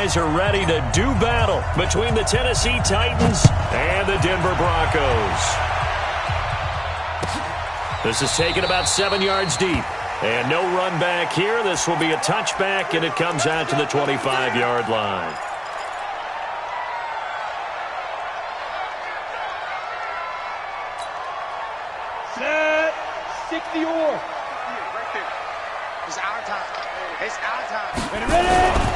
guys are ready to do battle between the Tennessee Titans and the Denver Broncos. This is taken about 7 yards deep. And no run back here. This will be a touchback, and it comes out to the 25-yard line. Set. 60 or. Right there. It's our time. It's our time. Ready?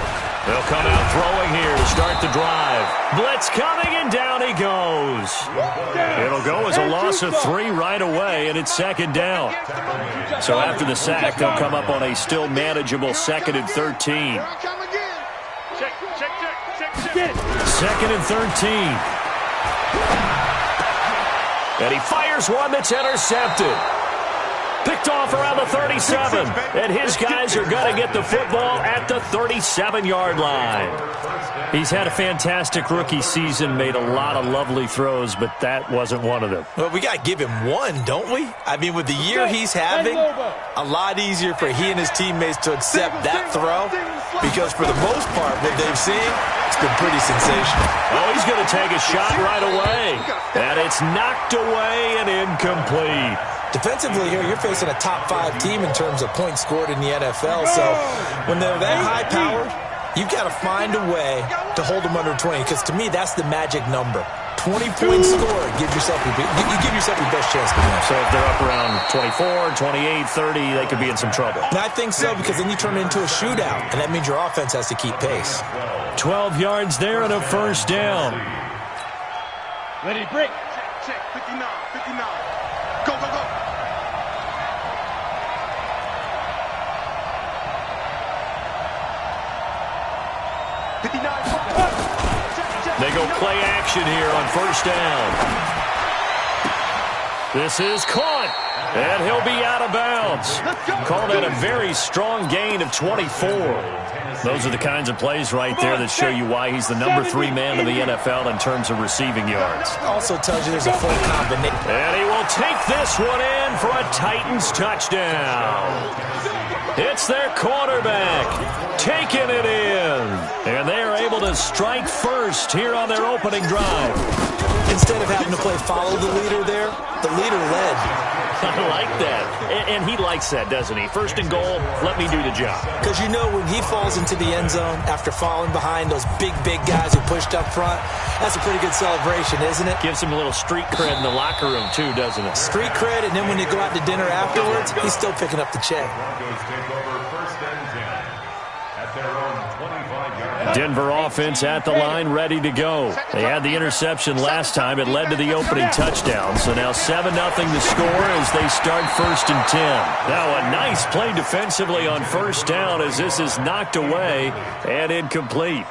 They'll come out throwing here to start the drive. Blitz coming, and down he goes. It'll go as a loss of 3 right away, and it's second down. So after the sack, they'll come up on a still manageable 2nd and 13. Second and 13. And he fires one that's intercepted. Picked off around the 37, and his guys are going to get the football at the 37-yard line. He's had a fantastic rookie season, made a lot of lovely throws, but that wasn't one of them. Well, we got to give him one, don't we? I mean, with the year he's having, a lot easier for he and his teammates to accept that throw, because for the most part, what they've seen, it's been pretty sensational. Oh, he's going to take a shot right away, and it's knocked away and incomplete. Defensively here, you're facing a top-5 team in terms of points scored in the NFL. So when they're that high-powered, you've got to find a way to hold them under 20. Because to me, that's the magic number. 20 points scored. You give yourself your best chance to win. So if they're up around 24, 28, 30, they could be in some trouble. And I think so, because then you turn it into a shootout, and that means your offense has to keep pace. 12 yards there and a first down. Ready, break. Check. 59. Go, go, go. They go play action here on first down. This is caught, and he'll be out of bounds. Call that a very strong gain of 24. Those are the kinds of plays right there that show you why he's the number 3 man in the NFL in terms of receiving yards. Also tells you there's a full combination. And he will take this one in for a Titans touchdown. It's their quarterback taking it in. And they are able to strike first here on their opening drive. Instead of having to play follow the leader there, the leader led. I like that. And he likes that, doesn't he? First and goal, let me do the job. Because you know when he falls into the end zone after falling behind those big guys who pushed up front, that's a pretty good celebration, isn't it? Gives him a little street cred in the locker room, too, doesn't it? Street cred, and then when you go out to dinner afterwards, he's still picking up the check. Denver offense at the line, ready to go. They had the interception last time. It led to the opening touchdown. So now 7-0 the score as they start first and 10. Now a nice play defensively on first down as this is knocked away and incomplete.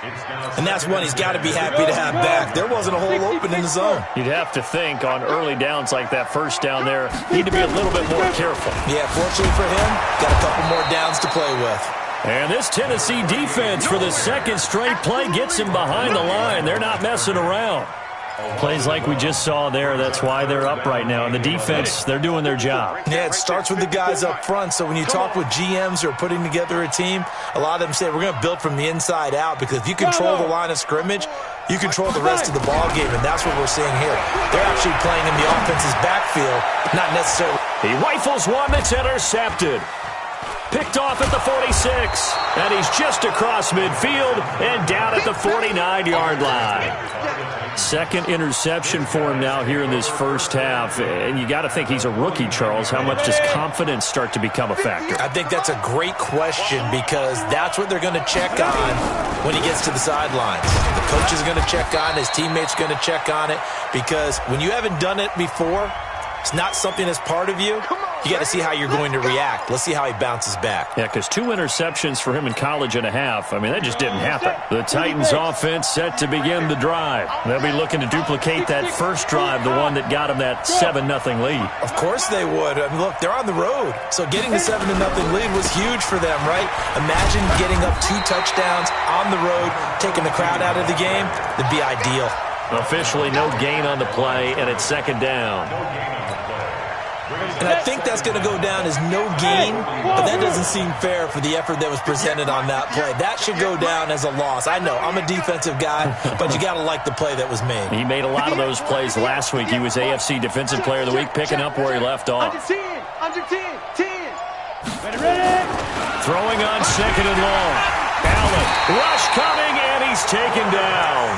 And that's one he's got to be happy to have back. There wasn't a hole open in the zone. You'd have to think on early downs like that first down there, need to be a little bit more careful. Yeah, fortunately for him, got a couple more downs to play with. And this Tennessee defense for the second straight play gets him behind the line. They're not messing around. Plays like we just saw there, that's why they're up right now. And the defense, they're doing their job. Yeah, it starts with the guys up front. So when you talk with GMs who are putting together a team, a lot of them say we're going to build from the inside out, because if you control the line of scrimmage, you control the rest of the ball game, and that's what we're seeing here. They're actually playing in the offense's backfield, not necessarily. He rifles one that's intercepted. Picked off at the 46, and he's just across midfield and down at the 49-yard line. Second interception for him now here in this first half, and you got to think he's a rookie, Charles. How much does confidence start to become a factor? I think that's a great question, because that's what they're going to check on when he gets to the sidelines. The coach is going to check on, his teammates are going to check on it, because when you haven't done it before, it's not something that's part of you. You got to see how you're going to react. Let's see how he bounces back. Yeah, because 2 interceptions for him in college and a half. I mean, that just didn't happen. The Titans offense set to begin the drive. They'll be looking to duplicate that first drive, the one that got him that 7-0 lead. Of course they would. I mean, look, they're on the road. So getting the 7-0 lead was huge for them, right? Imagine getting up 2 touchdowns on the road, taking the crowd out of the game. That'd be ideal. Officially no gain on the play, and it's second down. And I think that's going to go down as no gain, but that doesn't seem fair for the effort that was presented on that play. That should go down as a loss. I know, I'm a defensive guy, but you got to like the play that was made. He made a lot of those plays last week. He was AFC Defensive Player of the Week, picking up where he left off. Under 10. Ready. Throwing on second and long. Allen, rush coming, and he's taken down.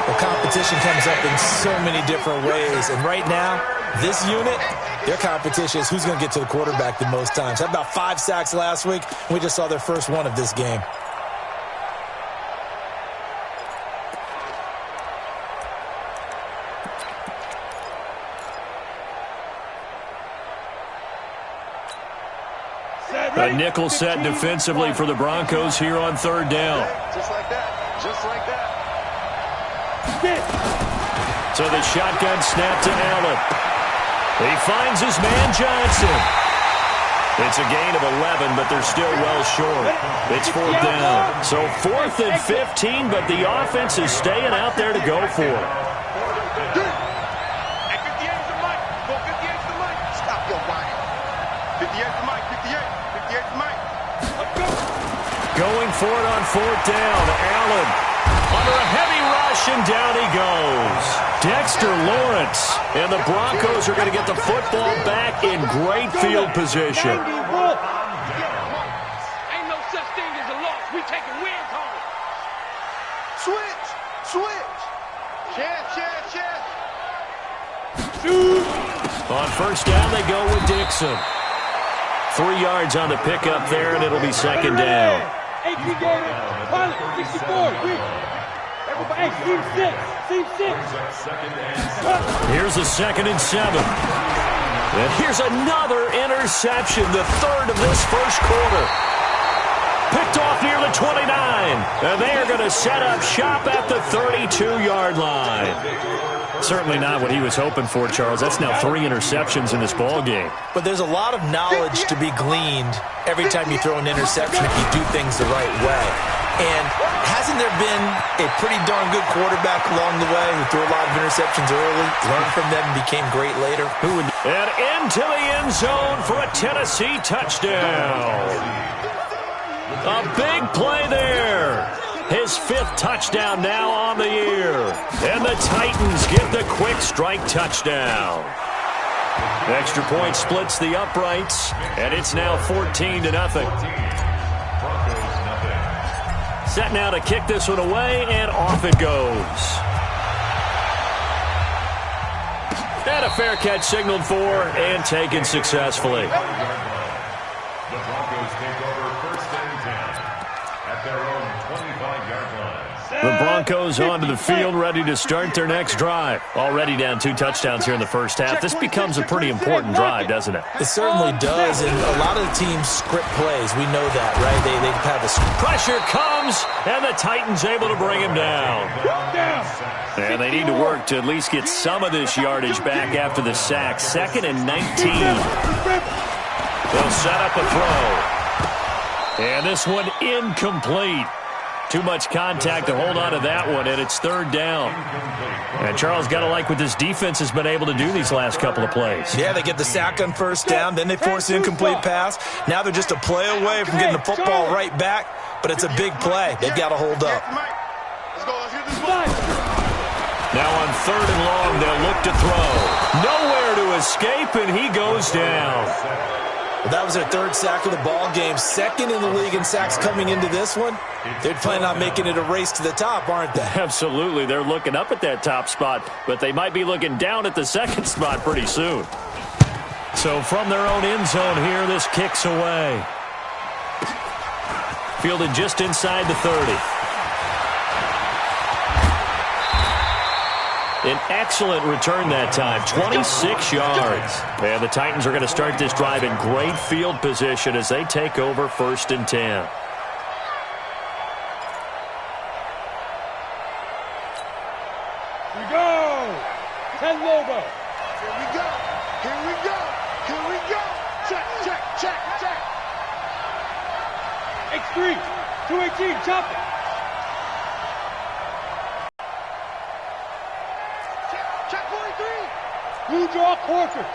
Well, competition comes up in so many different ways, and right now, this unit, their competition is who's going to get to the quarterback the most times. Had about 5 sacks last week. We just saw their first one of this game. A nickel set defensively for the Broncos here on third down. Just like that. Just like that. So the shotgun snap to Allen. He finds his man Johnson. It's a gain of 11, but they're still well short. It's fourth down. So 4th and 15, but the offense is staying out there to go for it. At 58 is the mic. Go 58 is the mic. Stop your whining. 58 is the mic. 58. 58 is the mic. Let's go. Going for it on fourth down. Allen under a heavy rush, and down he goes. Dexter Lawrence. And the Broncos are going to get the football back in great field position. Ain't no such thing as a loss. We taking wins home. Switch. Chance. On first down, they go with Dixon. 3 yards on the pickup there, and it'll be second down. 18 gator, pilot, 64. Everybody, seam 6. Here's a 2nd and 7. And here's another interception, the third of this first quarter. Picked off near the 29. And they are going to set up shop at the 32-yard line. Certainly not what he was hoping for, Charles. That's now 3 interceptions in this ball game. But there's a lot of knowledge to be gleaned every time you throw an interception if you do things the right way. And hasn't there been a pretty darn good quarterback along the way who threw a lot of interceptions early, learned from them, and became great later? And into the end zone for a Tennessee touchdown. A big play there. His 5th touchdown now on the year. And the Titans get the quick strike touchdown. Extra point splits the uprights, and it's now 14-0. Set now to kick this one away, and off it goes. And a fair catch signaled for and taken successfully. The Broncos take over 1st and 10 at their own 25-yard line. The Broncos onto the field, ready to start their next drive. Already down 2 touchdowns here in the first half. This becomes a pretty important drive, doesn't it? It certainly does, and a lot of the teams script plays. We know that, right? They have a pressure comes, and the Titans able to bring him down. And they need to work to at least get some of this yardage back after the sack. 2nd and 19. They'll set up a throw. And this one incomplete. Too much contact to hold on to that one, and it's 3rd down. And Charles, got to like what this defense has been able to do these last couple of plays. Yeah, they get the sack on first down, then they force an incomplete pass. Now they're just a play away from getting the football right back, but it's a big play. They've got to hold up. Now on 3rd and long, they'll look to throw. Nowhere to escape, and he goes down. Well, that was their 3rd sack of the ball game. 2nd in the league in sacks coming into this one. They're planning on making it a race to the top, aren't they? Absolutely. They're looking up at that top spot, but they might be looking down at the 2nd spot pretty soon. So from their own end zone here, this kicks away. Fielded just inside the 30. An excellent return that time, 26 yards. And the Titans are going to start this drive in great field position as they take over 1st and 10. Here we go. 10 logo. Here we go. Check. X3, 218, chop it. Check 43. Blue draw quarters.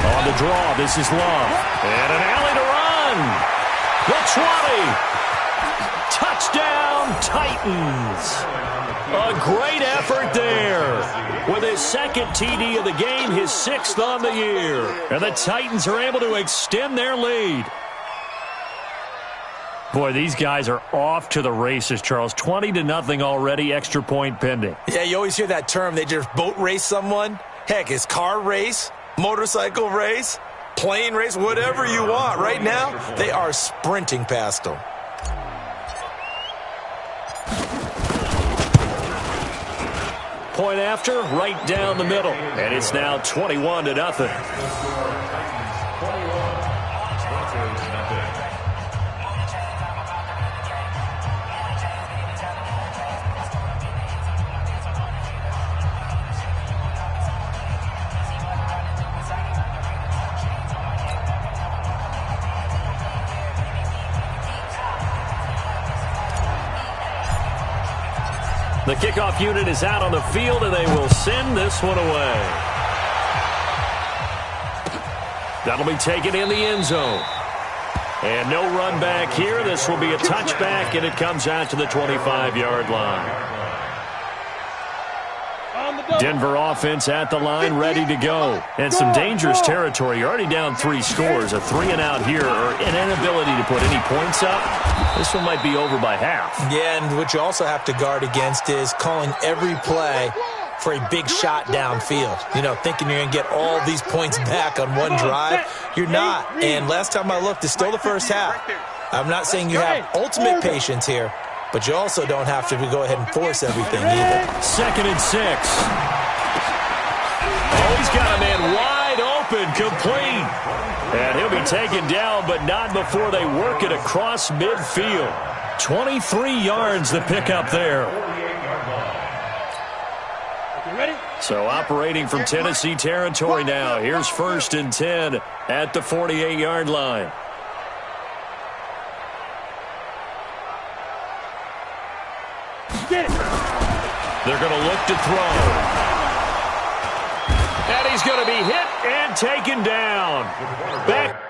On the draw, this is Love. And an alley to run. The 20. Touchdown, Titans. A great effort there. With his second TD of the game, his 6th on the year. And the Titans are able to extend their lead. Boy, these guys are off to the races, Charles. 20-0 already, extra point pending. Yeah, you always hear that term. They just boat race someone. Heck, it's car race, motorcycle race, plane race, whatever you want. Right now, they are sprinting past them. Point after, right down the middle. And it's now 21-0. The kickoff unit is out on the field, and they will send this one away. That'll be taken in the end zone. And no run back here. This will be a touchback, and it comes out to the 25-yard line. Denver offense at the line, ready to go. And some dangerous territory. You're already down 3 scores. A 3-and-out here, or an inability to put any points up. This one might be over by half. Yeah, and what you also have to guard against is calling every play for a big shot downfield. You know, thinking you're going to get all these points back on one drive. You're not. And last time I looked, it's still the first half. I'm not saying you have ultimate patience here, but you also don't have to go ahead and force everything either. 2nd and 6. Oh, he's got a man wide open, complete. And he'll be taken down, but not before they work it across midfield. 23 yards the pickup there. So operating from Tennessee territory now. Here's 1st and 10 at the 48-yard line. They're going to look to throw. And he's going to be hit and taken down. Back.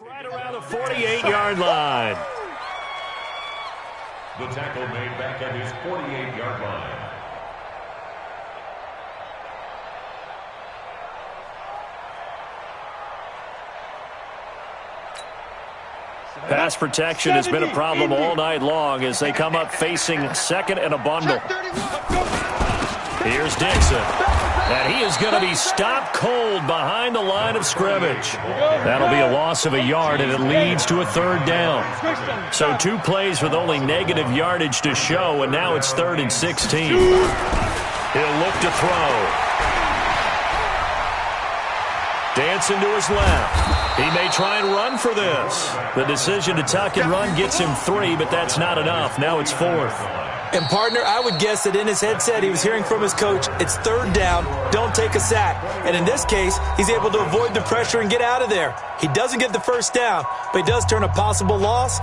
Right around the 48-yard line. The tackle made back at his 48-yard line. Pass protection has been a problem all night long as they come up facing 2nd and a bundle. Here's Dixon. And he is going to be stopped cold behind the line of scrimmage. That'll be a loss of a yard, and it leads to a 3rd down. So 2 plays with only negative yardage to show, and now it's 3rd and 16. He'll look to throw. Dancing to his left. He may try and run for this. The decision to tuck and run gets him 3, but that's not enough. Now it's 4th. And, partner, I would guess that in his headset he was hearing from his coach, it's 3rd down, don't take a sack. And in this case, he's able to avoid the pressure and get out of there. He doesn't get the 1st down, but he does turn a possible loss